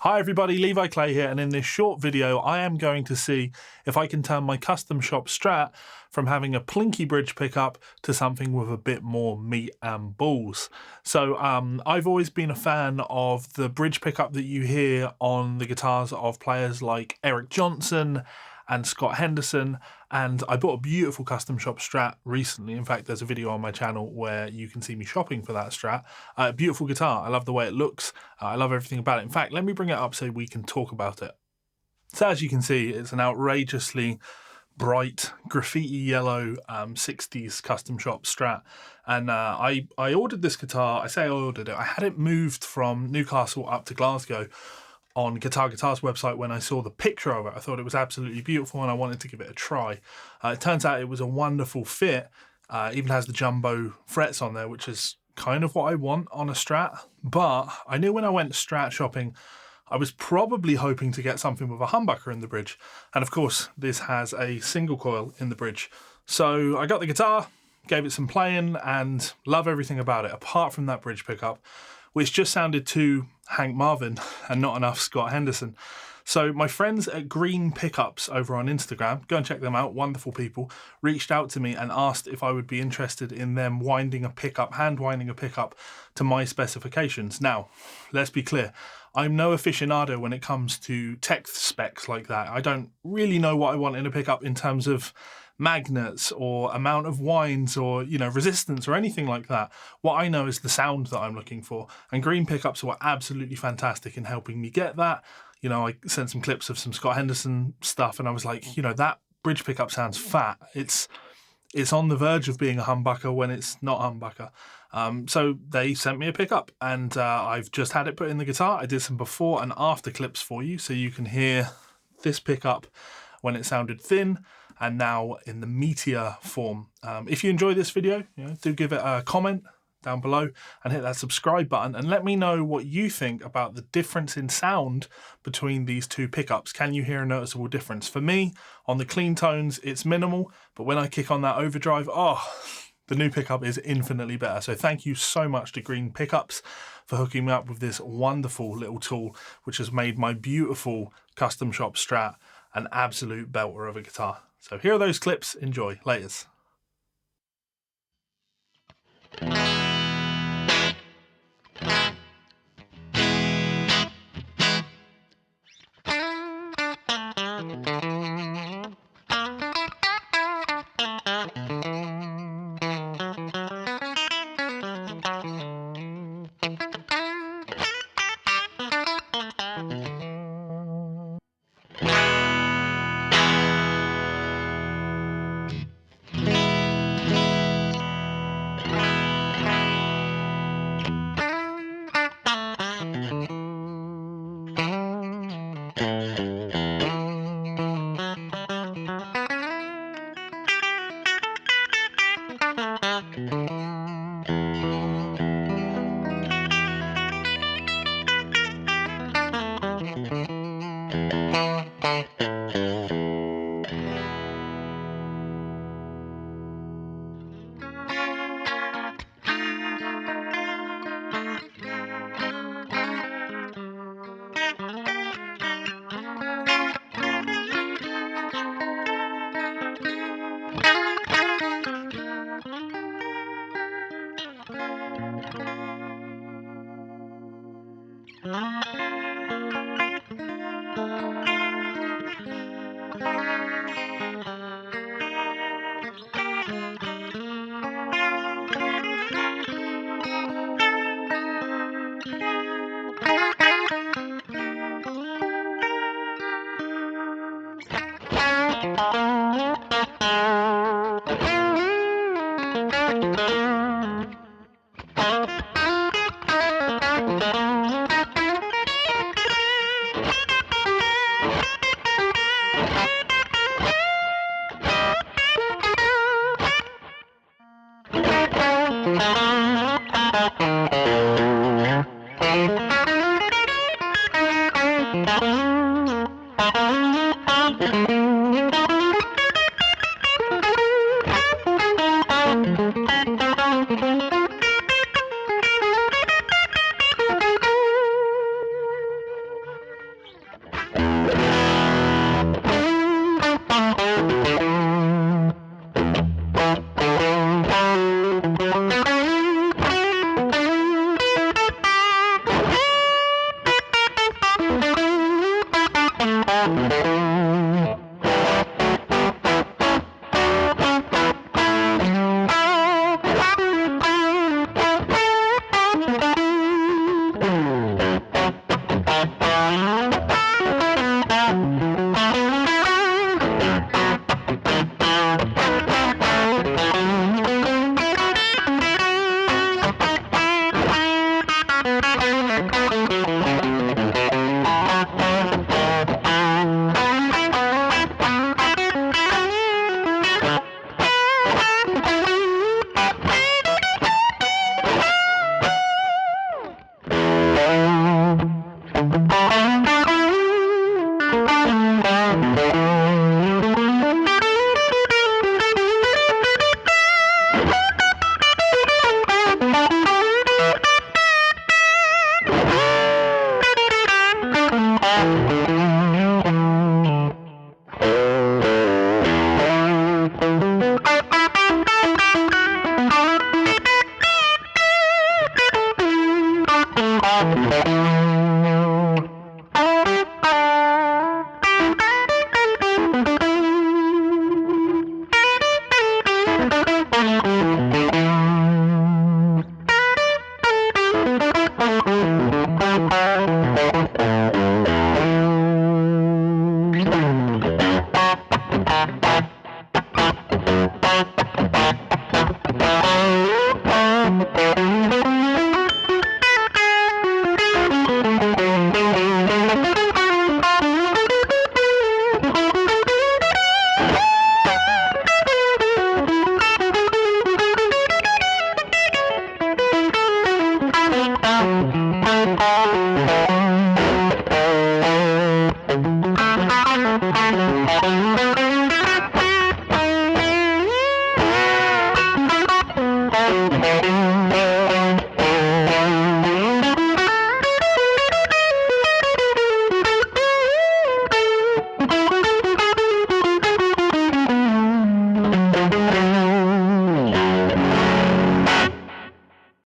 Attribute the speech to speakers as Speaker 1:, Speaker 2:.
Speaker 1: Hi everybody, Levi Clay here, and in this short video I am going to see if I can turn my Custom Shop Strat from having a plinky bridge pickup to something with a bit more meat and balls. So I've always been a fan of the bridge pickup that you hear on the guitars of players like Eric Johnson and Scott Henderson, and I bought a beautiful Custom Shop Strat recently. In fact, there's a video on my channel where you can see me shopping for that Strat. Beautiful guitar. I love the way it looks. I love everything about it. In fact, let me bring it up so we can talk about it. So as you can see, it's an outrageously bright graffiti yellow 60s Custom Shop Strat, and I ordered this guitar. I say I ordered it. I had it moved from Newcastle up to Glasgow on Guitar's website. When I saw the picture of it, I thought it was absolutely beautiful and I wanted to give it a try. It turns out it was a wonderful fit. Even has the jumbo frets on there, which is kind of what I want on a Strat. But I knew when I went Strat shopping, I was probably hoping to get something with a humbucker in the bridge. And of course, this has a single coil in the bridge. So I got the guitar, gave it some playing, and love everything about it, apart from that bridge pickup, which just sounded too Hank Marvin and not enough Scott Henderson. So my friends at Green Pickups over on Instagram, go and check them out, wonderful people, reached out to me and asked if I would be interested in them winding a pickup, hand winding a pickup to my specifications. Now, let's be clear, I'm no aficionado when it comes to tech specs like that. I don't really know what I want in a pickup in terms of magnets or amount of winds or, you know, resistance or anything like that. What I know is the sound that I'm looking for, and Green Pickups were absolutely fantastic in helping me get that. You know, I sent some clips of some Scott Henderson stuff and I was like, you know, that bridge pickup sounds fat. It's on the verge of being a humbucker when it's not humbucker. So they sent me a pickup, and I've just had it put in the guitar. I did some before and after clips for you so you can hear this pickup when it sounded thin and now in the meatier form. If you enjoy this video, do give it a comment down below and hit that subscribe button and let me know what you think about the difference in sound between these two pickups. Can you hear a noticeable difference? For me, on the clean tones, it's minimal, but when I kick on that overdrive, the new pickup is infinitely better. So thank you so much to Green Pickups for hooking me up with this wonderful little tool, which has made my beautiful Custom Shop Strat an absolute belter of a guitar. So here are those clips. Enjoy. Laters.